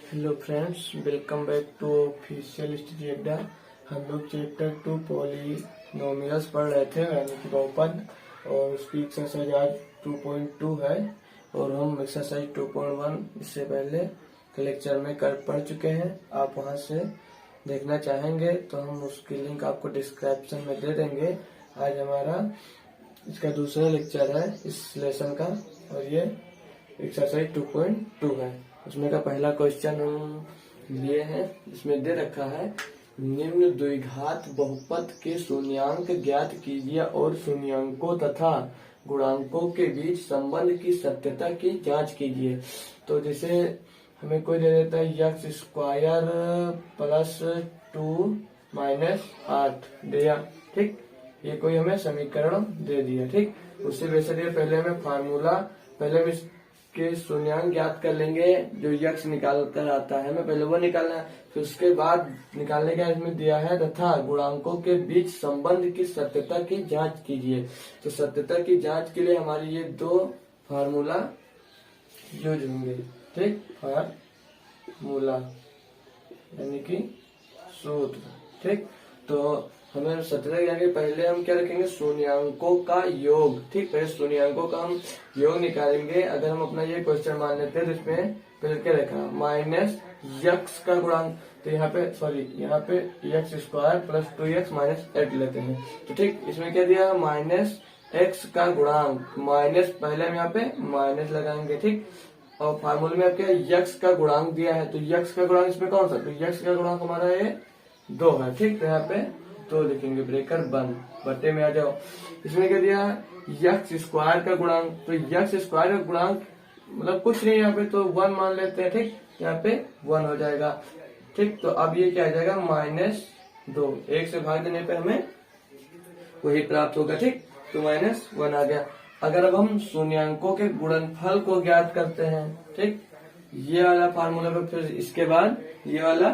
Hello friends, welcome back to official study Adda. हम लोग chapter 2 polynomials पढ़ रहे थे, यानी कि बहुपद, और उसकी एक्सरसाइज आज 2.2 है। और हम एक्सरसाइज 2.1 इससे पहले के लेक्चर में पढ़ चुके हैं। आप वहां से देखना चाहेंगे तो हम उसकी लिंक आपको डिस्क्रिप्शन में दे देंगे। आज हमारा इसका दूसरा लेक्चर है इस लेसन का, और ये एक्सरसाइज 2.2 है। उसमें का पहला क्वेश्चन हम लिए हैं, इसमें दे रखा है निम्न द्विघात बहुपद के शून्यांक ज्ञात कीजिए और शून्यांकों तथा गुणांकों के बीच संबंध की सत्यता की जांच कीजिए। तो जैसे हमें कोई दे देता है यक्स स्क्वायर प्लस 2 माइनस 8 दिया, ठीक। ये कोई हमें समीकरण दे दिया, ठीक। उससे बेसिकली पहले हमें फार्मूला, पहले हम इसके शून्यांक ज्ञात कर लेंगे। जो यक्स निकाल कर आता है हमें पहले वो निकालना है, फिर उसके बाद निकालने का इसमें दिया है तथा गुणांकों के बीच संबंध की सत्यता की जांच कीजिए। तो सत्यता की जांच के लिए हमारी ये दो फार्मूला यूज होंगे, ठीक। फार्मूला यानी कि सूत्र, ठीक। तो हमें सत्यता ज्ञान के पहले हम क्या रखेंगे, शून्यांकों का योग, ठीक। पहले शून्यांकों का हम योग निकालेंगे। अगर हम अपना ये क्वेश्चन मान लेते हैं तो इसमें पहले क्या रखा, माइनस यक्स का गुणांक, तो यहाँ पे x square plus 2x minus 8 लेते हैं, तो ठीक। इसमें क्या दिया, माइनस एक्स का गुणांक, माइनस पहले हम यहाँ पे माइनस लगाएंगे, ठीक। और फार्मूले में आपके यक्स का गुणांक दिया है, तो यक्स का गुणांक इसमें कौन सा, तो यक्स का गुणांक हमारा ये 2 है, ठीक। तो यहाँ पे 2 लिखेंगे, ब्रेकर बंद, बट्टे में आ जाओ। इसमें क्या दिया, यक्स स्क्वायर का गुणांक, तो यक्स स्क्वायर का गुणांक मतलब कुछ नहीं, यहाँ पे तो 1 मान लेते हैं, ठीक। यहाँ पे 1 हो जाएगा, ठीक। तो अब ये क्या आ जाएगा, -2, 1 से भाग देने पे हमें वही प्राप्त होगा, ठीक। तो -1 आ गया। अगर अब हम शून्यांकों के गुणनफल को ज्ञात करते हैं, ठीक, ये वाला फार्मूला पे फिर इसके बाद ये वाला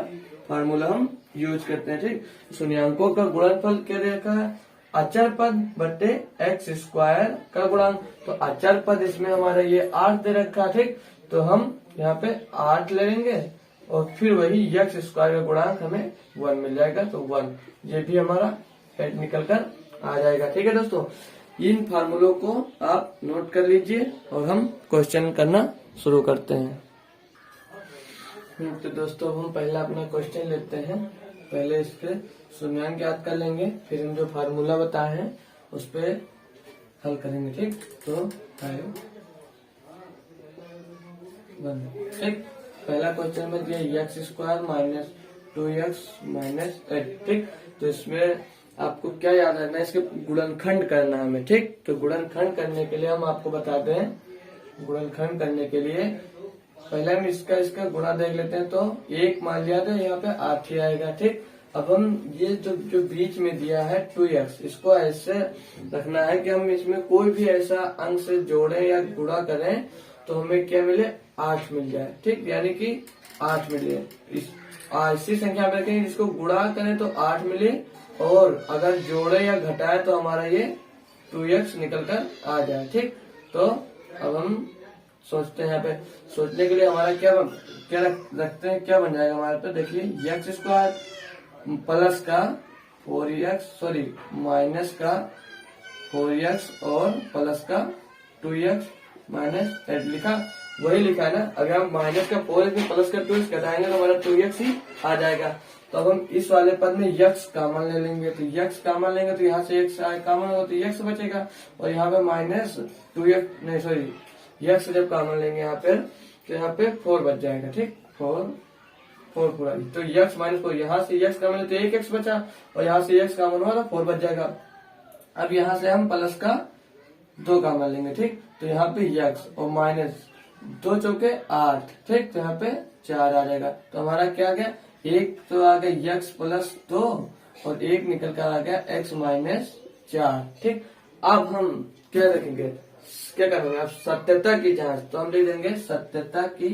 फार्मूला हम यूज करते हैं, ठीक। शून्यांकों का गुणनफल क्या देखा है, अचर पद बट्टे एक्स स्क्वायर का गुणांक। तो अचर पद इसमें हमारा ये 8 दे रखा, ठीक। तो हम यहाँ पे 8 ले लेंगे और फिर वही यक्स स्क्वायर का गुणांक हमें 1 मिल जाएगा, तो 1 ये भी हमारा हेड निकल कर आ जाएगा, ठीक है दोस्तों। इन फार्मूलों को आप नोट कर लीजिए और हम क्वेश्चन करना शुरू करते हैं। तो दोस्तों हम पहला अपना क्वेश्चन लेते हैं। पहले इसके शून्यांक याद कर लेंगे, फिर हम जो फार्मूला बताए हैं उस पे हल करेंगे, ठीक। तो 5 1, ठीक। पहला क्वेश्चन में दिया x square minus 2x minus 8, ठीक। तो इसमें आपको क्या याद रखना है, इसके गुणनखंड करना है हमें, ठीक। तो गुणनखंड करने के लिए हम आपको बता दें, गुणनखंड करने के लिए पहले हम इसका गुणा देख लेते हैं। तो 1 मान लिया था, यहाँ पे 8 ही आएगा, ठीक। अब हम ये जो बीच में दिया है 2x, इसको ऐसे रखना है कि हम इसमें कोई भी ऐसा अंक से जोड़े या गुणा करें तो हमें क्या मिले, 8 मिल जाए, ठीक। यानी कि 8 मिले, ऐसी संख्या में रखेंगे जिसको गुणा करें तो 8 मिले, और अगर जोड़े या घटाए तो हमारा ये 2x निकल कर आ जाए, ठीक। तो अब हम सोचते हैं, यहाँ पे सोचने के लिए हमारा क्या रखते हैं, क्या बन जाएगा हमारे पे, देखिए यक्स स्क्वायर प्लस का 4x माइनस का 4x और प्लस का 2x माइनस 8 लिखा, वही लिखा है ना। अगर हम माइनस का 4x में प्लस का 2x घटाएंगे तो हमारा 2x ही आ जाएगा। तो अब हम इस वाले पद में यक्स कॉमन ले लेंगे, तो यक्स कॉमन लेंगे तो यहाँ से x कॉमन होगा तो यक्स बचेगा, और यहाँ पे माइनस 2x नहीं यक्स जब कॉमन लेंगे यहाँ पे तो यहाँ पे 4 बच जाएगा, ठीक। 4 पूरा, तो यक्स माइनस 4, यहाँ से यक्स कॉमन ले तो 1x बचा, और यहाँ से यक्स कॉमन हुआ तो 4 बच जाएगा। अब यहाँ से हम प्लस का 2 कॉमन लेंगे, ठीक। तो यहाँ पे यक्स और माइनस 2 चौके 8, ठीक। तो यहाँ पे 4 आ जाएगा। तो हमारा क्या आ गया, एक तो आ गया यक्स प्लस 2 और एक निकल कर आ गया x माइनस 4, ठीक। अब हम क्या रखेंगे, क्या करेंगे, अब सत्यता की जांच, तो हम लिख देंगे सत्यता की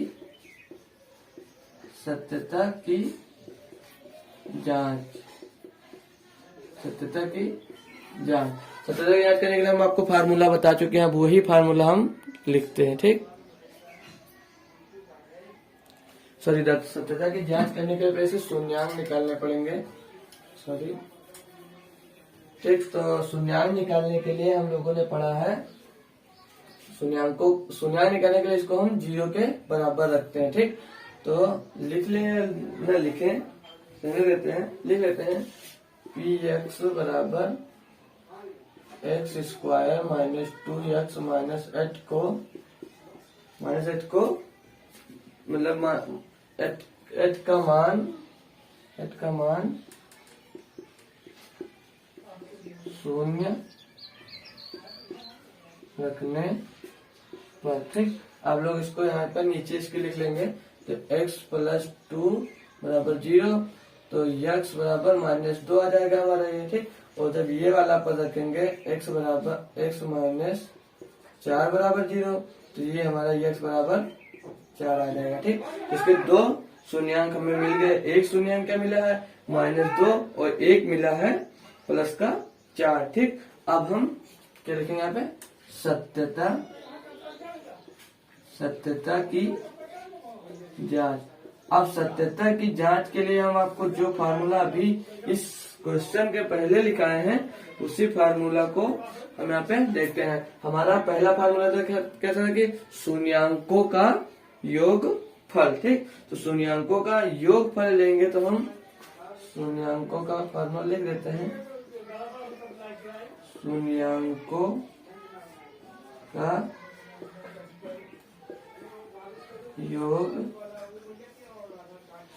जांच, सत्यता की जांच। सत्यता की जांच करने के लिए हम आपको फार्मूला बता चुके हैं, अब वही फार्मूला हम लिखते हैं, ठीक। सॉरी सत्यता की जांच करने के लिए पहले शून्यांक निकालने पड़ेंगे। सॉरी ठीक, तो शून्यांक निकालने के लिए हम लोगों ने पढ़ा है शून्यांक निकालने के लिए इसको हम 0 के बराबर रखते हैं। ठीक, तो लिख लेते हैं पी एक्स बराबर x square minus 2x minus 8 को मतलब एट का मान 0 रखने पर। ठीक, आप लोग इसको यहाँ पर नीचे इसके लिख लेंगे। तो x प्लस 2 बराबर 0, तो x बराबर -2 आ जाएगा हमारा ये। ठीक, और जब ये वाला पद रखेंगे x माइनस 4 बराबर 0, तो ये हमारा x बराबर 4 आ जाएगा। ठीक, इसके दो शून्यांक हमें मिल गए। एक शून्यांक क्या मिला है -2 और एक मिला है प्लस का 4। ठीक, अब हम क्या लिखेंगे यहाँ पे सत्यता की जांच। अब सत्यता की जांच के लिए हम आपको जो फार्मूला अभी इस क्वेश्चन के पहले लिखाए हैं उसी फार्मूला को हम यहाँ पे देखते हैं। हमारा पहला फार्मूला कैसा था कि शून्यांकों का योगफल। ठीक, तो शून्यांकों का योगफल लेंगे तो हम शून्यांकों का फार्मूला लिख देते हैं। शून्यांकों का योगफल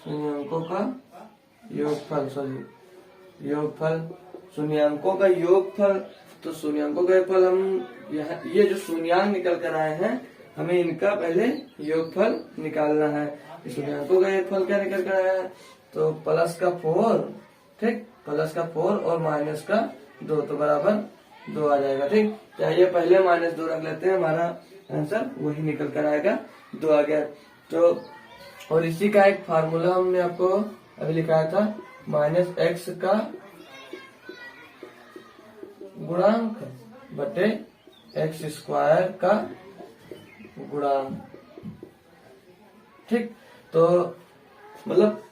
शून्यांकों का योगफल। तो शून्यांकों का योगफल हम यहाँ ये जो शून्यांक निकल कर आए हैं हमें इनका पहले योगफल निकालना है। शून्यांकों का योगफल क्या निकल कर आया है, तो प्लस का 4, ठीक, प्लस का 4 और माइनस का 2, तो बराबर 2 आ जाएगा। ठीक, चाहिए पहले -2 रख लेते हैं, हमारा आंसर वही निकल कर आएगा, 2 आ गया। तो और इसी का एक फार्मूला हमने आपको अभी लिखाया था, -x का गुणांक बटे x स्क्वायर का गुणांक। ठीक, तो मतलब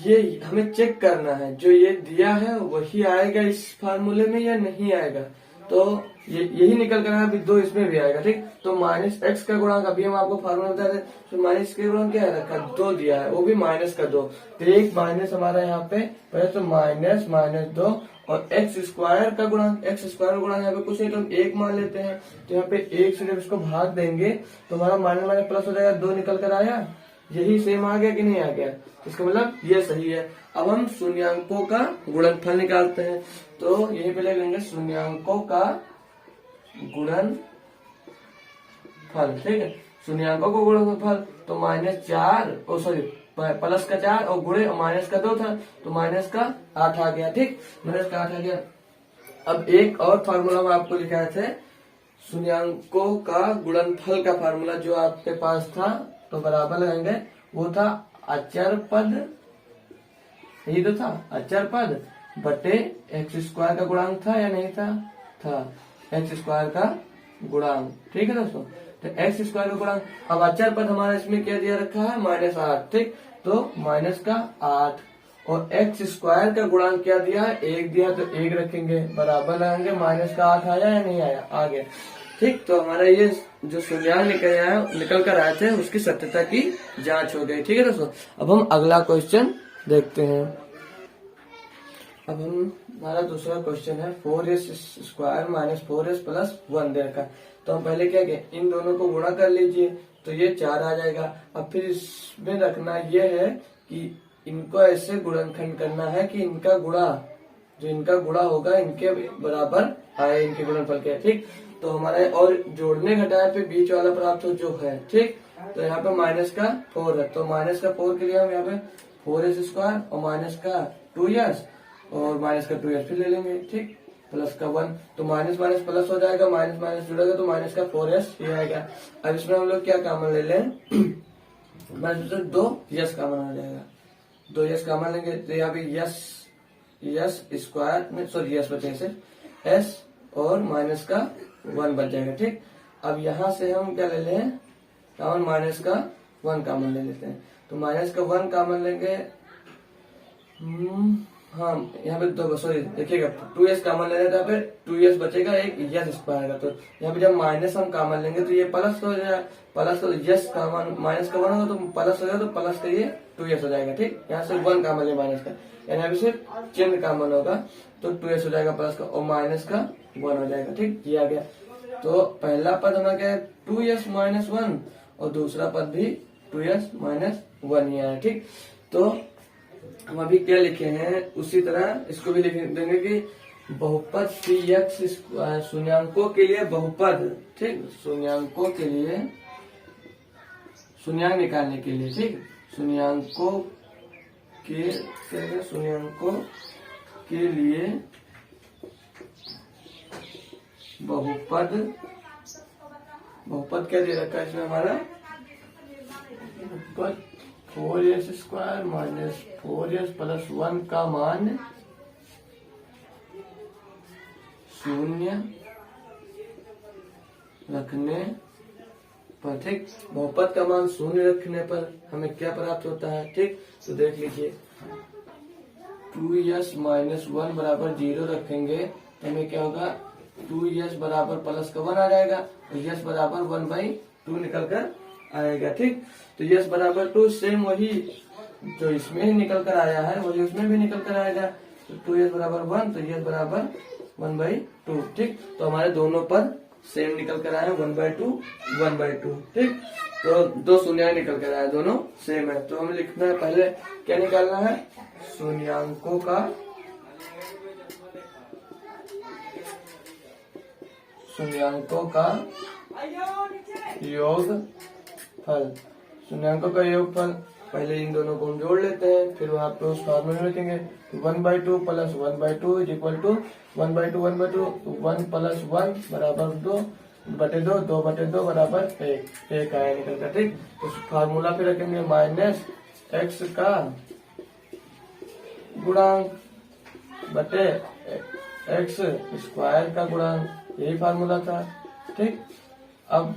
ये हमें चेक करना है जो ये दिया है वही आएगा इस फार्मूले में या नहीं आएगा। तो यही निकल कर अभी 2 इसमें भी आएगा। ठीक, तो -x का गुणांक अभी हम आपको फार्मूला बता रहे, तो माइनस के गुणांक क्या है रखा, 2 दिया है, वो भी -2। तो एक माइनस हमारा यहाँ पे पहले तो -2 और x स्क्वायर का गुणांक यहाँ पे कुछ नहीं तो हम 1 मान लेते हैं। तो यहाँ पे 1 से जब इसको भाग देंगे तो हमारा माइनस प्लस हो जाएगा, 2 निकल कर आया। यही सेम आ गया कि नहीं आ गया, इसका मतलब ये सही है। अब हम शून्यांकों का गुणनफल निकालते हैं। तो यही पे ले लेंगे शून्यांकों का गुणनफल। ठीक है, शून्यांकों को गुणनफल तो प्लस का 4 और गुणे माइनस का 2 था, तो माइनस का 8 आ गया। ठीक, माइनस का 8 आ गया। अब एक और फार्मूला हम आपको लिखाए थे शून्यांकों का गुणनफल का फार्मूला, जो आपके पास था, तो बराबर लगाएंगे, वो था अचर पद, यही तो था अचर पद बटे एक्स स्क्वायर का गुणांक था या नहीं था एक्स स्क्वायर का गुणांक। ठीक है दोस्तों, तो एक्स स्क्वायर का गुणांक। अब अचर पद हमारा इसमें क्या दिया रखा है, -8। ठीक, तो -8 और एक्स स्क्वायर का गुणांक क्या दिया है, 1 दिया, तो 1 रखेंगे, बराबर लगाएंगे, -8 आया या नहीं आया, आ गया। ठीक, तो हमारा ये जो शून्यांक निकल कर आए थे उसकी सत्यता की जांच हो गई। ठीक है दोस्तों, अब हम अगला क्वेश्चन देखते हैं। अब हमारा दूसरा क्वेश्चन है 4s square minus 4s plus 1 दे रखा। तो हम पहले क्या किए, इन दोनों को गुणा कर लीजिए, तो ये 4 आ जाएगा। अब फिर इसमें रखना यह है कि इनको ऐसे गुणनखंड करना है कि इनका गुणा होगा इनके बराबर आए, इनके गुणनफल के। ठीक, तो हमारे और जोड़ने घटाए पे बीच वाला प्राप्त हो जो है। ठीक, तो यहाँ पे -4 है, तो -4 के लिए हम यहाँ पे 4s स्क्वायर और -2s और -2s फिर ले लेंगे। ठीक, प्लस का 1, तो माइनस प्लस हो जाएगा, माइनस जुड़ेगा तो -4s ये आएगा। अब इसमें हम लोग क्या कॉमन ले लें, 2s कॉमन आ जाएगा, 2s कॉमन लेंगे, तो यहाँ पे यस स्क्वायर में सॉरी यस बचेगा सिर्फ s और -1 बच जाएगा। ठीक, अब यहाँ से हम क्या ले लें, कॉमन -1 कॉमन ले लेते हैं, तो माइनस का 1 कॉमन लेंगे। हाँ यहाँ पे दो, सॉरी देखिएगा 2s कॉमन ले जाता है, यहाँ पे 2s बचेगा, एक यस स्क्वायर का। तो यहाँ पे जब माइनस हम कॉमन लेंगे तो ये प्लस हो जाएगा, प्लस का यस कॉमन, माइनस का 1 होगा तो प्लस हो जाएगा, तो प्लस का ये 2s हो जाएगा। ठीक, यहाँ से 1 कॉमन ले माइनस का, यानी यहाँ पे सिर्फ चिन्ह कॉमन होगा तो 2s हो जाएगा प्लस का, और माइनस का 1 हो जाएगा। ठीक, ये आ गया। तो पहला पद हमारा क्या है 2s माइनस 1, और दूसरा पद भी 2s माइनस 1 ही आया। ठीक, तो हम अभी क्या लिखे हैं उसी तरह इसको भी लिख देंगे कि बहुपद cx स्क्वायर, शून्यांकों के लिए बहुपद। ठीक, शून्यांकों के लिए, शून्यांक निकालने के लिए, ठीक, शून्यांकों के लिए बहुपद, बहुपद क्या दे रखा है इसमें हमारा, बहुपद 4s square minus 4s plus 1 का मान 0 रखने पर। ठीक, बहुपद का मान 0 रखने पर हमें क्या प्राप्त होता है। ठीक, तो देख लीजिए 2s माइनस 1 बराबर 0 रखेंगे तो हमें क्या होगा, 2s बराबर प्लस का 1 आ जाएगा, तो s बराबर 1/2 निकल कर आएगा। ठीक, तो यस बराबर 2 सेम वही जो इसमें ही निकल कर आया है वही उसमें भी निकल कर आएगा। तो 2s बराबर 1, तो यस बराबर 1/2। ठीक, तो हमारे दोनों पद सेम निकल कर आए 1/2 1/2। ठीक, तो दो शून्य निकल कर आए, दोनों सेम है। तो हमें लिखना है, पहले क्या निकालना है, शून्यांकों का योगफल, शून्यांकों का योगफल। पहले इन दोनों को हम जोड़ लेते हैं, फिर वहां पे उस फॉर्मूले में लिखेंगे 1/2 plus 1/2 is equal to 1/2 1/2, 1 plus 1 बराबर 2/2, 2/2 बराबर 1 आया निकल कर। ठीक, तो फार्मूला पे रखेंगे माइनस x का गुणांक बटे x स्क्वायर का गुणांक, यही फार्मूला था। ठीक, अब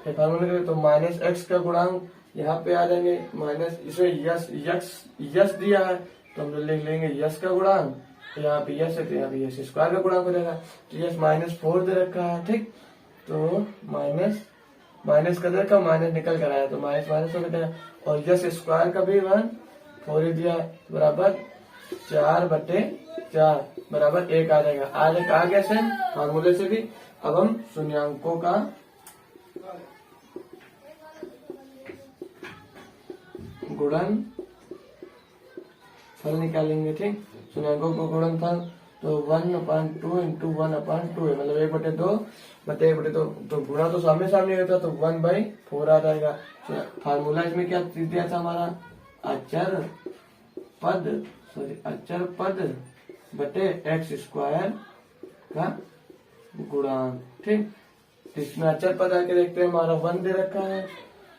फार्मूला तो माइनस x का गुणांक यहाँ पे आ जाएंगे, माइनस इसमें यस दिया है तो हम लिख लेंगे यस का गुणांक, यहाँ पे यस है तो यहाँ पे यस स्क्वायर का गुणांक हो जाएगा। तो यस -4 दे रखा है। ठीक, तो माइनस का दे रखा, माइनस निकल कर आया तो माइनस माइनस हो गया, और यस स्क्वायर का भी 4 ही दिया है, बराबर 4/4 बराबर 1 आ जाएगा। आ गया सेम फार्मूले से भी। अब हम शून्यांकों का गुणन फल निकालेंगे। ठीक, शून्यांकों को गुणन फल तो 1/2 इंटू 1/2 है, मतलब 1/2 बटे 1/2, तो गुणा तो सामने सामने होता तो 1/4 आ जाएगा। तो फार्मूला इसमें क्या दिया था हमारा, अचर पद बटे x स्क्वायर का गुणांक। ठीक, इसमें अचर पद आके देखते हैं, हमारा 1 दे रखा है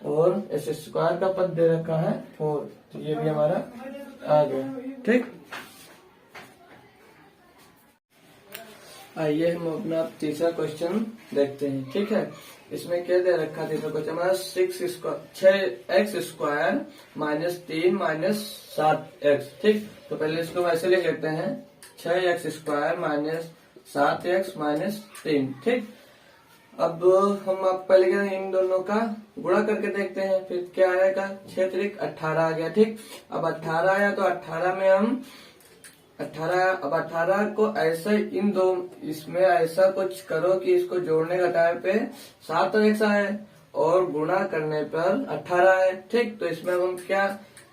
और s स्क्वायर का पद दे रखा है 4, तो ये भी हमारा आ गया। ठीक, आइए हम अपना तीसरा क्वेश्चन देखते हैं। ठीक है, इसमें क्या दे रखा है तीसरा क्वेश्चन हमारा, 6x square minus 3 minus 7x। ठीक, तो पहले इसको वैसे लिख लेते हैं, 6x square minus 7x minus 3। ठीक, अब हम आप पहले इन दोनों का गुणा करके देखते हैं, फिर क्या आएगा, 6 3 18 आ गया। ठीक, अब 18 आया तो 18 में हम 18 को ऐसे इन दो, इसमें ऐसा कुछ करो कि इसको जोड़ने का टाइम पे 7x आए और गुणा करने पर 18 आए। ठीक, तो इसमें हम क्या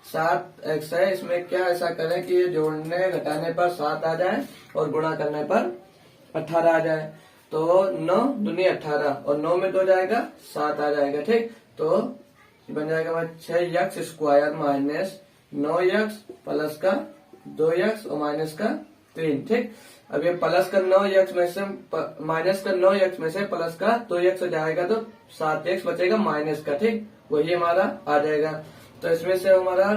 7x है, इसमें क्या ऐसा करें कि ये जोड़ने घटाने पर 7 आ जाए और गुणा करने पर 18 आ जाए। तो 9 दूनी 18 और 9 में 2 जाएगा 7 आ जाएगा। ठीक, तो बन जाएगा 6x square minus 9x plus का 2x और माइनस का 3। ठीक, अब ये प्लस का 9x में से माइनस का 9x में से प्लस का 2x हो जाएगा तो 7x बचेगा माइनस का। ठीक, वही हमारा आ जाएगा। तो इसमें से हमारा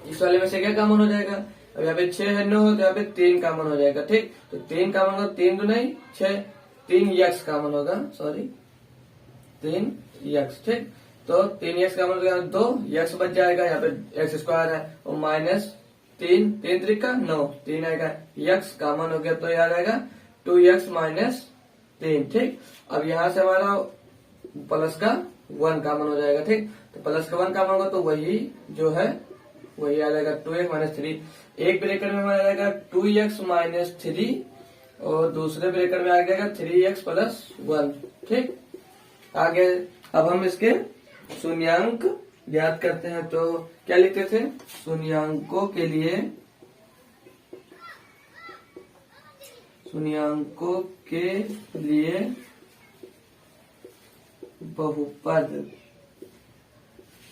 इस वाले में से क्या कॉमन हो जाएगा, अब यहाँ पे 6 है 9 तो यहाँ पे 3 कॉमन हो जाएगा। ठीक, तो 3 कॉमन होगा, 3 2 नहीं 6, 3x कॉमन होगा, सॉरी 3x। ठीक, तो 3x कॉमन हो गया 2, x बच जाएगा, यहाँ पे एक्स स्क्वायर है और माइनस 3, 3 त्रिका 9, 3 आएगा, x कॉमन हो गया तो ये आ जाएगा 2x माइनस 3। ठीक, अब यहाँ से हमारा प्लस का 1 कॉमन हो जाएगा। ठीक, तो प्लस का 1 कॉमन होगा तो वही जो है वही आ जाएगा 2x माइनस 3। एक ब्रैकेट में हमारा आ जाएगा 2x माइनस 3 और दूसरे ब्रैकेट में आ जाएगा 3x प्लस 1। ठीक, आगे अब हम इसके शून्यांक ज्ञात करते हैं। तो क्या लिखते थे, शून्यांकों के लिए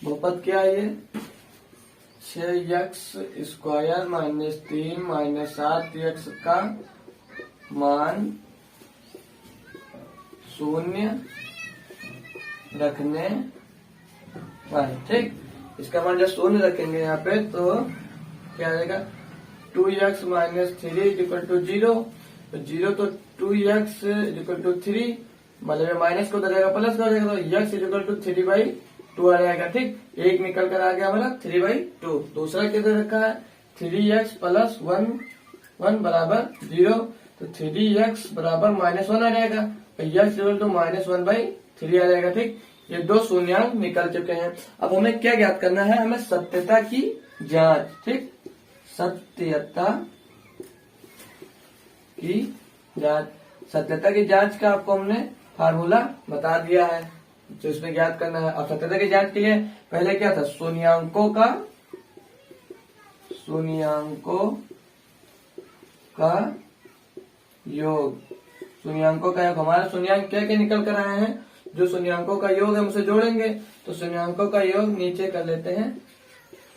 बहुपद क्या है ये, 6x square minus 3 minus 7x का मान 0 रखने पर। ठीक, इसका मान जब 0 रखेंगे यहाँ पे तो क्या आ जाएगा, 2x माइनस 3 इक्वल टू 0, तो 0 तो 2x इक्वल टू 3, मतलब माइनस को उधर जाएगा प्लस का हो जाएगा, तो x इक्वल टू 3/2 आ जाएगा। ठीक, एक निकल कर आ गया हमारा 3/2। दूसरा किधर रखा है, 3x प्लस 1 बराबर 0, तो 3x बराबर -1 आ जाएगा, तो x इक्वल टू -1/3 आ जाएगा। ठीक, ये दो शून्यांक निकल चुके हैं। अब हमें क्या ज्ञात करना है, हमें सत्यता की जांच। ठीक, सत्यता की जांच का आपको हमने फार्मूला बता दिया है जो इसमें ज्ञात करना है। अब सत्यता की जांच के लिए पहले क्या था, शून्यांकों का योग। हमारा शून्यांक क्या क्या निकल कर आए हैं, जो शून्यांकों का योग हम उसे जोड़ेंगे। तो शून्यांकों का योग नीचे कर लेते हैं,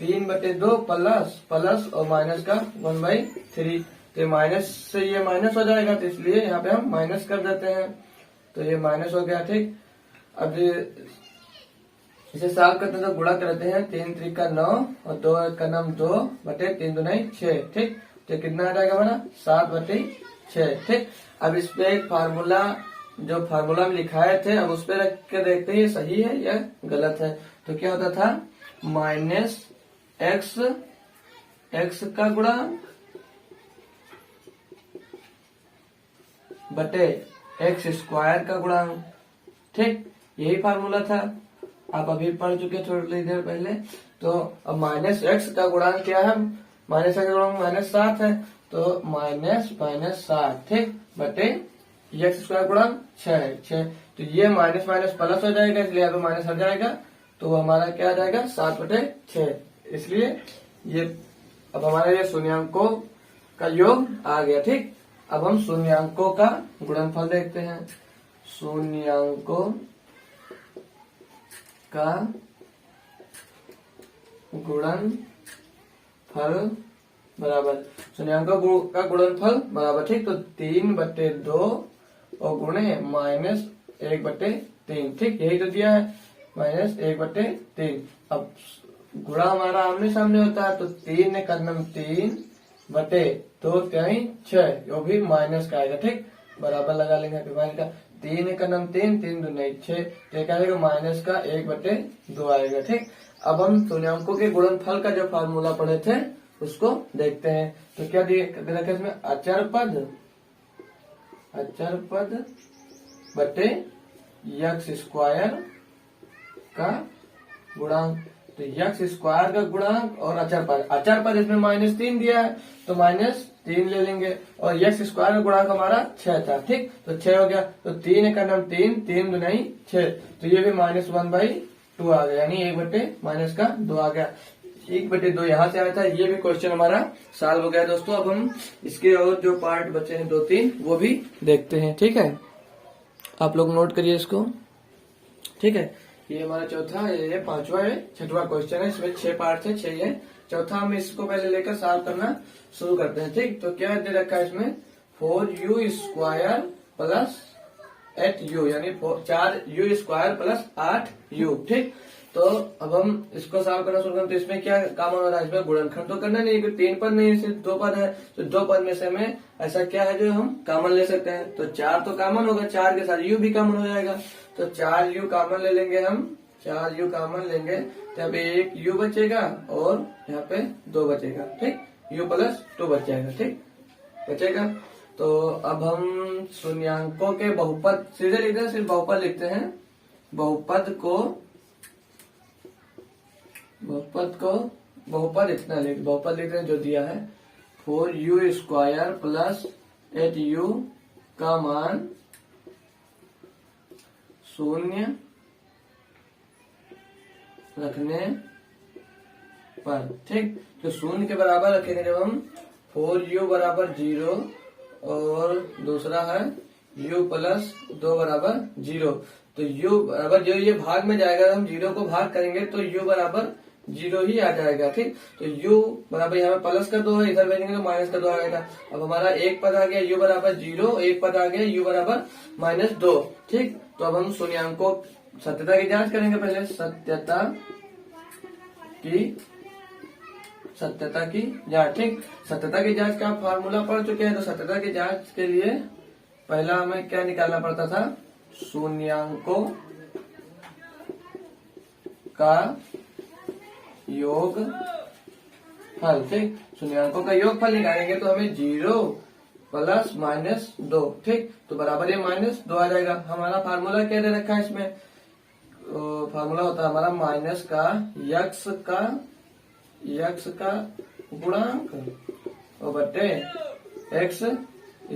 3/2 प्लस और माइनस का 1/3। तो माइनस से ये माइनस हो जाएगा, तो इसलिए यहाँ पे हम माइनस कर देते हैं, तो ये माइनस हो गया। ठीक, अब इसे सॉल्व करते हैं तो गुणा करते हैं, 3 त्रिका 9 और 2 का नाम 2/3 दूनी 6। ठीक, तो कितना आ जाएगा हमारा 7/6। ठीक, अब इस पे एक फार्मूला जो फार्मूला में लिखाए थे, अब उस पे रख के देखते हैं ये सही है या गलत है। तो क्या होता था, माइनस एक्स का गुणा बटे एक्स स्क्वायर का गुणांक। ठीक, यही फार्मूला था, आप अभी पढ़ चुके थोड़ी देर पहले। तो अब माइनस एक्स का गुणांक क्या है, माइनस एक्स का गुणांक -7 है, तो -7। ठीक, बटे एक्स स्क्वायर गुणांक 6 है, 6। तो ये माइनस माइनस प्लस हो जाएगा, इसलिए यहाँ पे माइनस हट जाएगा, तो हमारा क्या आ जाएगा 7/6। इसलिए ये अब हमारा ये शून्यांकों का योग आ गया। ठीक, अब हम शून्यांकों का गुणनफल देखते हैं। शून्यांकों का गुणनफल बराबर, शून्यांकों का गुणनफल बराबर। ठीक, तो 3/2 और गुणे -1/3। ठीक, यही तो दिया है, -1/3। अब गुणा हमारा आमने सामने होता है, तो 3 का नाम 3/2 3 6, वो भी माइनस का आएगा। ठीक, बराबर लगा लेंगे, का 3 का नाम 3 दूनी 6, तो क्या आएगा माइनस का 1/2 आएगा। ठीक, अब हम शून्यांकों के गुणनफल का जो फार्मूला पढ़े थे उसको देखते हैं। तो क्या दिए रखा इसमें, अचर पद बटे एक्स स्क्वायर का गुणांक। तो एक्स स्क्वायर का गुणांक और अचर पद इसमें -3 दिया है, तो -3 ले लेंगे, और एक्स स्क्वायर का गुणांक हमारा 6 था। ठीक, तो 6 हो गया, तो 3 का नाम 3 दूनी 6, तो ये भी -1/2 आ गया, यानी 1/-2 आ गया। 1/2 यहाँ से आया था, ये भी क्वेश्चन हमारा सॉल्व हो गया दोस्तों। अब हम इसके और जो पार्ट बचे हैं 2-3 वो भी देखते हैं। ठीक है, आप लोग नोट करिए इसको। ठीक है, ये हमारा चौथा, ये पांचवा है, छठवां क्वेश्चन है, इसमें 6 पार्ट है, 6 है। चौथा हम इसको पहले लेकर सॉल्व करना शुरू करते हैं। ठीक, तो क्या दे रखा है इसमें, 4u स्क्वायर प्लस 8u, यानी 4u स्क्वायर प्लस 8u। ठीक, तो अब हम इसको सॉल्व करना शुरू करते हैं। तो इसमें क्या कॉमन हो रहा है, इसमें गुणनखंड तो करना नहीं है, 3 पद नहीं है, सिर्फ 2 पद है, तो 2 पद में से हमें ऐसा क्या है जो हम कॉमन ले सकते हैं। तो 4 तो कॉमन होगा, 4 के साथ u भी कॉमन हो जाएगा, तो 4u कॉमन ले लेंगे हम 4 u कॉमन लेंगे तो यहाँ पे 1 u बचेगा और यहाँ पे 2 बचेगा। ठीक, u प्लस 2 बच जाएगा। ठीक, बचेगा। तो अब हम शून्यांकों के बहुपद सीधे लिखते हैं, सिर्फ बहुपद लिखते हैं। बहुपद इतना बहुपद लिखते हैं जो दिया है 4u² प्लस 8u का मान 0 रखने पर। ठीक, तो 0 के बराबर रखेंगे जब हम 4u बराबर 0 और दूसरा है u प्लस 2 बराबर 0। तो u बराबर जो ये भाग में जाएगा, हम 0 को भाग करेंगे तो u बराबर 0 ही आ जाएगा। ठीक, तो u बराबर यहाँ पे प्लस का 2 है, इधर भेजेंगे तो माइनस का 2 आएगा। अब हमारा एक पद आ गया u बराबर 0, एक पद आ गया u बराबर -2। ठीक, तो अब हम शून्यांकों सत्यता की जांच करेंगे। पहले सत्यता की जांच। ठीक, सत्यता की जांच का फार्मूला पढ़ चुके हैं। तो सत्यता की जांच के लिए पहला हमें क्या निकालना पड़ता था, शून्यांकों का योगफल। ठीक, शून्यांकों का योगफल निकालेंगे तो हमें 0 प्लस -2। ठीक, तो बराबर ये -2 आ जाएगा। हमारा फार्मूला क्या दे रखा है इसमें, फार्मूला होता है हमारा माइनस का यक्स का गुणांक और बटे x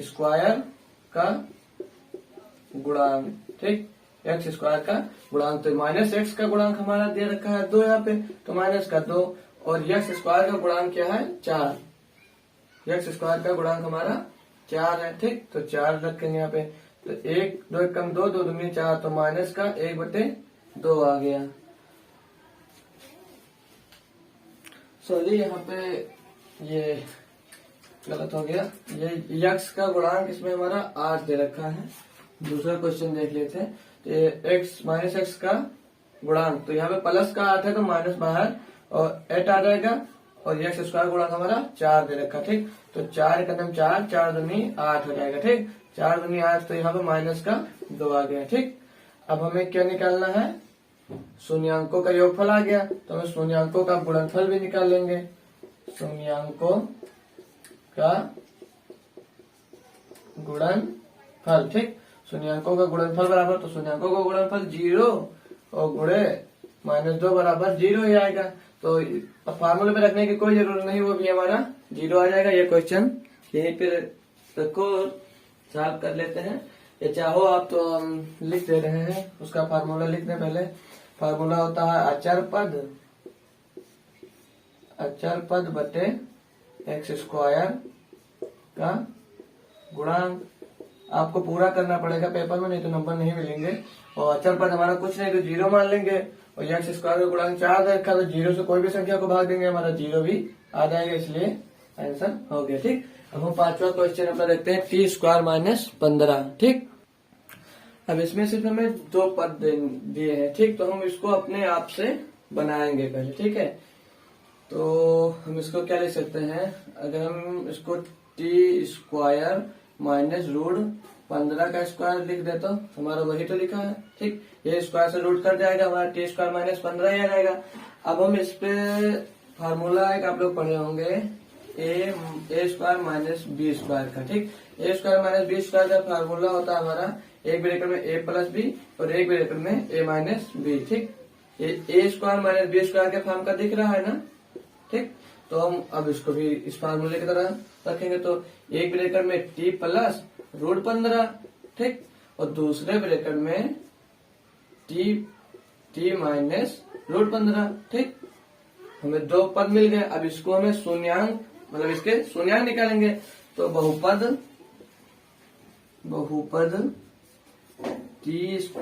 स्क्वायर का गुणांक। ठीक, x स्क्वायर का गुणांक, तो -x का गुणांक हमारा दे रखा है 2 यहाँ पे, तो -2 और x स्क्वायर का गुणांक क्या है 4। x स्क्वायर का गुणांक हमारा 4 है। ठीक, तो 4 रखेंगे यहाँ पे। तो 1 2 1 कम 2 2 दूनी 4, तो माइनस का 1/2 आ गया। सॉरी, यहाँ पे ये गलत हो गया। ये यक्स का गुणांक इसमें हमारा 8 दे रखा है। दूसरा क्वेश्चन देख लेते हैं। तो -x का गुणांक, तो यहाँ पे प्लस का 8 है तो माइनस बाहर और 8 आ जाएगा और x स्क्वायर गुणांक हमारा 4 दे रखा। ठीक, तो 4 कदम 4 4 दूनी 8 हो जाएगा। ठीक, 4 दूनी 8, तो यहाँ पे माइनस का 2 आ गया। ठीक, अब हमें क्या निकालना है, शून्यांकों का योगफल आ गया, तो हम शून्यांकों का गुणनफल भी निकाल लेंगे। शून्यांकों का गुणनफल। ठीक, शून्यांकों का गुणनफल बराबर, तो शून्यांकों का गुणनफल 0 और गुणे -2 बराबर 0 ही आएगा। तो फार्मूले में रखने की कोई जरूरत नहीं, वो भी हमारा 0 आ जाएगा। ये क्वेश्चन यहीं पे रखो, सॉल्व कर लेते हैं। ये चाहो आप तो हम लिख दे रहे हैं, उसका फार्मूला लिख दें पहले। फार्मूला होता है अचर पद बटे x स्क्वायर का गुणांक। आपको पूरा करना पड़ेगा पेपर में, नहीं तो नंबर नहीं मिलेंगे। और अचर पद हमारा कुछ नहीं तो 0 मान लेंगे और x स्क्वायर का गुणांक 4 रखा, तो 0 से कोई भी संख्या को भाग देंगे, हमारा 0 भी आ जाएगा, इसलिए आंसर हो गया। ठीक, अब हम 5वां क्वेश्चन अपना देखते हैं, t² - 15। ठीक, अब इसमें सिर्फ हमें 2 पद दिए हैं। ठीक, तो हम इसको अपने आप से बनाएंगे पहले। ठीक है, तो हम इसको क्या लिख सकते हैं, अगर हम इसको t² - √15 का स्क्वायर लिख दे तो हमारा वही तो लिखा है। ठीक, ये स्क्वायर से रूट कर जाएगा, हमारा t² - 15 ही आ जाएगा। अब हम इस पे फार्मूला एक आप लोग पढ़े होंगे a² - b² का। ठीक, a² - b² का फार्मूला होता है हमारा एक ब्रैकेट में a + b और एक ब्रैकेट में a - b। ठीक, ये a² - b² के फॉर्म का दिख रहा है ना। ठीक, तो हम अब इसको भी इस फार्मूले की तरह रखेंगे, तो एक ब्रैकेट में t + √15। ठीक, और दूसरे ब्रैकेट में t - √15। ठीक, हमें 2 पद मिल गए। अब इसको हमें शून्यांक, मतलब इसके शून्यांक निकालेंगे। तो बहुपद t² -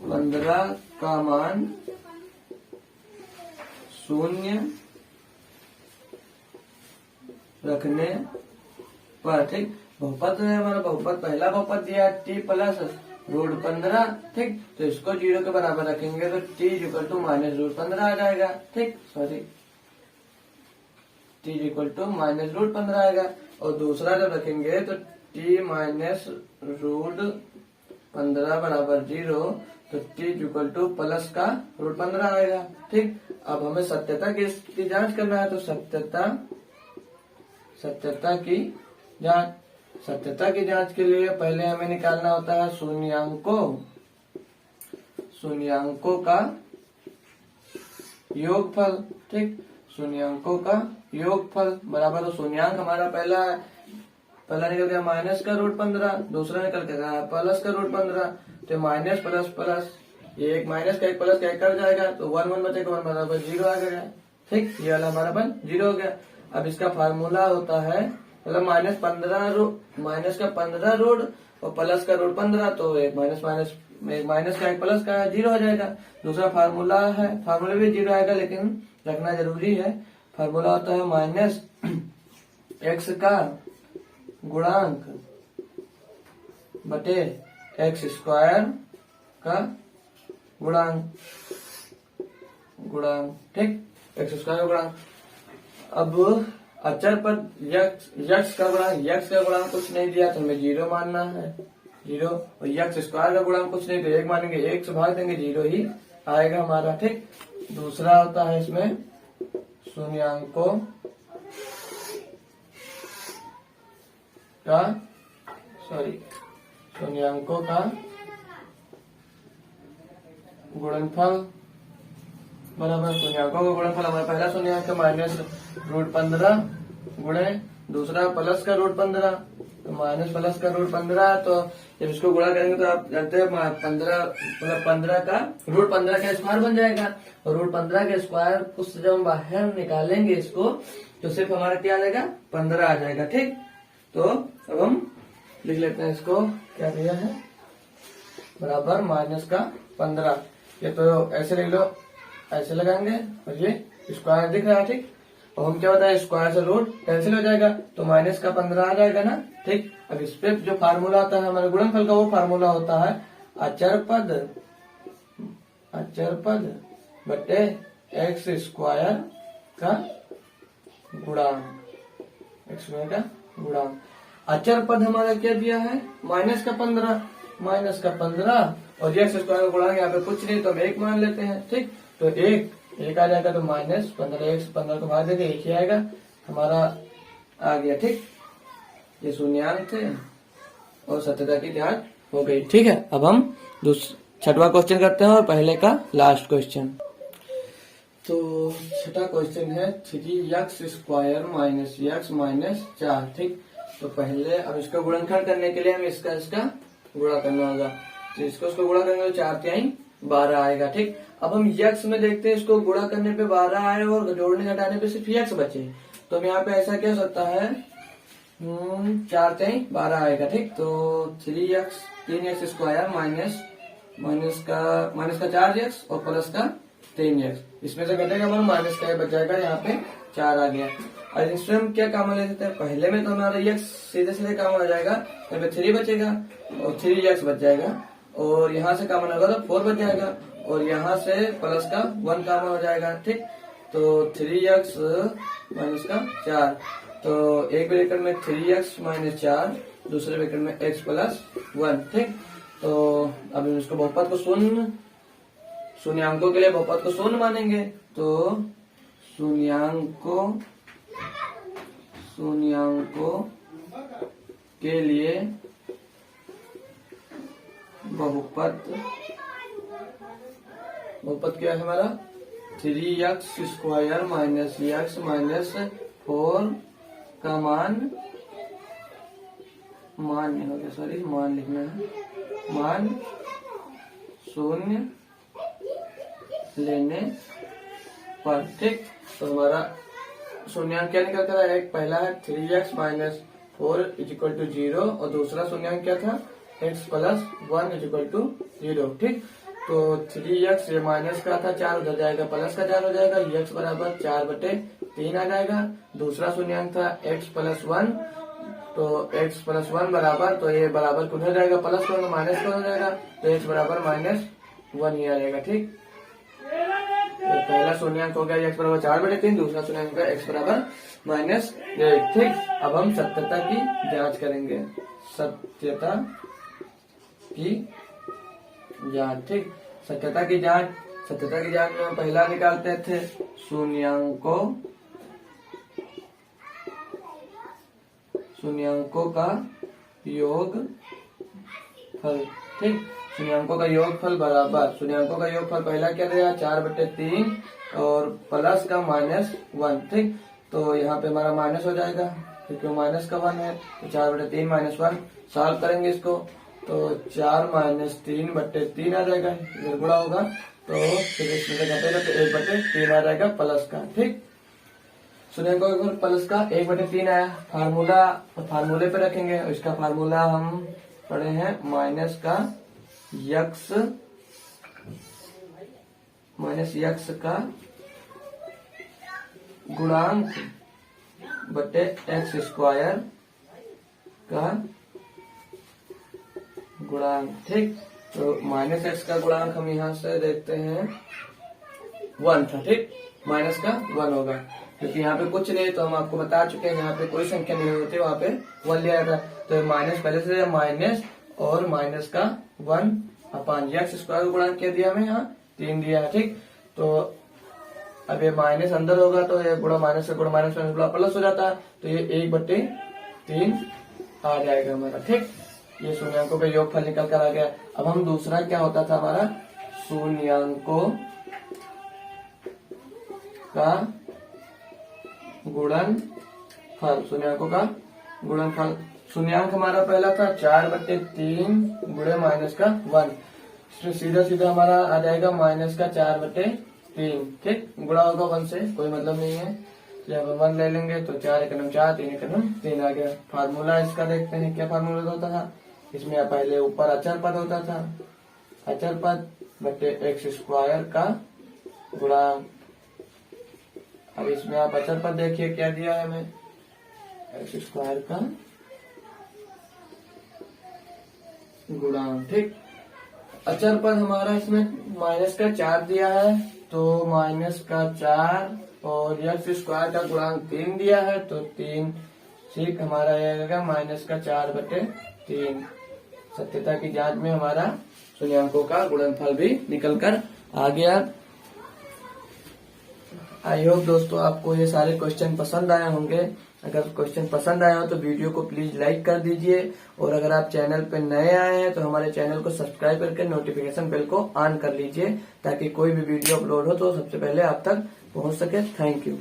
15 का मान 0 रखने पर। ठीक, बहुपद है हमारा, बहुपद पहला बहुपद दिया t + √15। ठीक, तो इसको 0 के बराबर रखेंगे तो t - √15 आ जाएगा। ठीक, सॉरी, t - √15 आएगा। और दूसरा जब रखेंगे तो t - √15 बराबर 0, तो t इक्वल टू प्लस का रूट 15 आएगा। ठीक, अब हमें सत्यता की जांच करना है, तो सत्यता की जांच के लिए पहले हमें निकालना होता है शून्यांकों का योगफल। ठीक, शून्यांकों का योगफल बराबर, तो शून्यांक हमारा पहला निकल गया माइनस का रूट 15, दूसरा निकल के गया प्लस का रूट 15। तो माइनस प्लस प्लस, ये एक माइनस का एक प्लस का एक कट जाएगा, तो 1 1 बचेगा, 1 बराबर 0 आ गया। ठीक, ये वाला हमारा 0 हो गया। अब इसका फार्मूला होता है मतलब माइनस का 15 रूट और प्लस का रूट 15, तो एक माइनस का एक प्लस का 0 हो जाएगा। दूसरा फार्मूला भी 0 आएगा, लेकिन रखना जरूरी है। फार्मूला होता है माइनस एक्स का गुणांक बटे एक्स स्क्वायर का गुणांक। ठीक, एक्स स्क्वायर का गुणांक। अब अचर पर यक्स का गुणांक कुछ नहीं दिया तो हमें 0 मानना है, 0। और यक्स स्क्वायर का गुणांक कुछ नहीं, तो 1 मानेंगे, 1 से भाग देंगे, 0 ही आएगा हमारा। ठीक, दूसरा होता है इसमें शून्यांकों का गुणनफल बराबर, शून्यांकों का गुणनफल हमारा पहला शून्यांक माइनस रूट 15 गुणे दूसरा प्लस का रूट 15, तो माइनस प्लस का रूट 15। तो जब इसको गुणा करेंगे तो आप जानते हैं 15 का रूट 15 का स्क्वायर बन जाएगा, और रूट 15 के स्क्वायर को जब हम बाहर निकालेंगे इसको, तो सिर्फ हमारा क्या आ जाएगा, 15 आ जाएगा। ठीक, तो अब हम लिख लेते हैं इसको, क्या दिया है, बराबर माइनस का 15। ये तो ऐसे लिख लो, ऐसे लगाएंगे, और ये स्क्वायर दिख रहा है। ठीक, और हम क्या बताए, स्क्वायर से रूट कैंसिल हो जाएगा, तो माइनस का 15 आ जाएगा ना। ठीक, अब इस पे जो फार्मूला आता है हमारे गुणनफल का, वो फार्मूला होता है अचर पद बटे एक्स स्क्वायर का गुणांक, अचर पद हमारा क्या दिया है, माइनस का 15 और एक्स स्क्वायर का गुणांक यहाँ पे कुछ नहीं, तो हम 1 मान लेते हैं। ठीक, तो 1 आ जाएगा, तो माइनस 15 को भाग देंगे, 1 ही आएगा हमारा, आ गया। ठीक, ये शून्यांक थे और सत्यता की जांच हो गई। ठीक है, अब हम 6वां क्वेश्चन करते हैं, और पहले का लास्ट क्वेश्चन। तो 6वां क्वेश्चन है 3x square minus x minus 4। ठीक, तो पहले अब इसका गुणनखंड करने के लिए हमें इसका गुणा करना होगा, तो इसको गुणा करेंगे तो 4 3 12 आएगा। ठीक, अब हम यक्स में देखते हैं, इसको गुणा करने पे 12 आए और जोड़ने घटाने पे सिर्फ यक्स बचे, तो हम यहाँ पे ऐसा क्या हो सकता है, 4 3 12 आएगा। ठीक, तो 3x स्क्वायर माइनस का 4x और प्लस का 3x, इसमें से घटेगा वन, माइनस का बच जाएगा, यहाँ पे 4 आ गया। और इसमें हम क्या काम ले सकते हैं, पहले में तो हमारा x सीधे काम आ जाएगा, यहाँ पे 3 बचेगा और 3x बच जाएगा, और यहाँ से कॉमन होगा तो 4 बच जाएगा, और यहाँ से प्लस का 1 कॉमन हो जाएगा। ठीक, तो 3x माइनस का 4, तो एक ब्रैकेट में 3x माइनस 4, दूसरे ब्रैकेट में x प्लस 1। ठीक, तो अब इसको बहुपद को शून्यांकों के लिए बहुपद को शून्य मानेंगे, तो शून्यांकों के लिए बहुपद क्या है हमारा, 3x square minus x minus 4 का मान नहीं हो गया, सॉरी, मान लिखना है, मान शून्य लेने पर। ठीक, तो हमारा शून्यांक क्या निकल कर है, एक पहला है 3x माइनस 4 इक्वल टू 0, और दूसरा शून्यांक क्या था, x प्लस 1 इक्वल टू 0। ठीक, तो 3x ये माइनस का था 4, उधर जाएगा प्लस का 4 हो जाएगा, x बराबर 4/3 आ जाएगा। दूसरा शून्यांक था x प्लस 1, तो x प्लस 1 बराबर, तो ये बराबर उधर जाएगा, प्लस 1 माइनस 1 हो जाएगा, तो x बराबर -1 ही आ जाएगा। ठीक, तो पहला शून्यांक हो गया x बराबर 4/3, दूसरा शून्यांक हो गया x बराबर -1। ठीक, अब हम सत्यता की जांच करेंगे, सत्यता की जांच। ठीक, सत्यता की जांच में हम पहला निकालते थे शून्यांकों का योगफल। ठीक, शून्यांकों का योगफल बराबर, शून्यांकों का योगफल पहला क्या रहेगा 4/3 और प्लस का -1। ठीक, तो यहाँ पे हमारा माइनस हो जाएगा क्योंकि माइनस का 1 है, तो 4/3 -1 सॉल्व करेंगे इसको तो 4 - 3/3 आ जाएगा, इधर गुणा होगा तो फिर इसमें से घटेगा तो 1/3 आ जाएगा प्लस का। ठीक, शून्यांकों का प्लस का 1/3 आया। फार्मूले पे रखेंगे, इसका फार्मूला हम पढ़े हैं माइनस यक्स का गुणांक बटे एक्स स्क्वायर का गुणांक। ठीक, तो -x का गुणांक हम यहाँ से देखते हैं 1 था। ठीक, माइनस का 1 होगा क्योंकि यहाँ पे कुछ नहीं, तो हम आपको बता चुके हैं यहाँ पे कोई संख्या नहीं होती, वहाँ पे 1 लिया था। तो माइनस पहले से माइनस और माइनस का 1/, एक्स स्क्वायर गुणांक क्या दिया हमें यहाँ 3 दिया है। ठीक, तो अब ये माइनस अंदर होगा तो ये गुणा माइनस से गुणा माइनस गुणा प्लस हो जाता है, तो ये 1/3 आ जाएगा हमारा। ठीक, ये शून्यांकों का योगफल निकल कर आ गया। अब हम दूसरा क्या होता था हमारा शून्यांकों का गुणनफल। शून्यांक हमारा पहला था 4/3 गुणे माइनस का 1, इसमें सीधा सीधा हमारा आ जाएगा माइनस का 4/3। ठीक, गुणा होगा 1 से, कोई मतलब नहीं है, जब हम 1 ले लेंगे तो 4 × 4 3 × 3 आ गया। फार्मूला इसका देखते हैं क्या फार्मूला होता था। इसमें पहले ऊपर अचर पद होता था, अचर पद बटे एक्स स्क्वायर का गुणांक। अब इसमें आप अचर पद देखिए क्या दिया है हमें, एक्स स्क्वायर का गुणांक। ठीक, अचर पद हमारा इसमें माइनस का 4 दिया है, तो माइनस का 4 और एक्स स्क्वायर का गुणांक 3 दिया है, तो 3। ठीक, हमारा आएगा माइनस का 4/3। सत्यता की जांच में हमारा शून्यांकों का गुणनफल भी निकल कर आ गया। आई होप दोस्तों आपको ये सारे क्वेश्चन पसंद आए होंगे। अगर क्वेश्चन पसंद आया हो तो वीडियो को प्लीज लाइक कर दीजिए, और अगर आप चैनल पे नए आए हैं तो हमारे चैनल को सब्सक्राइब करके नोटिफिकेशन बेल को ऑन कर लीजिए, ताकि कोई भी वीडियो अपलोड हो तो सबसे पहले आप तक पहुंच सके। Thank you.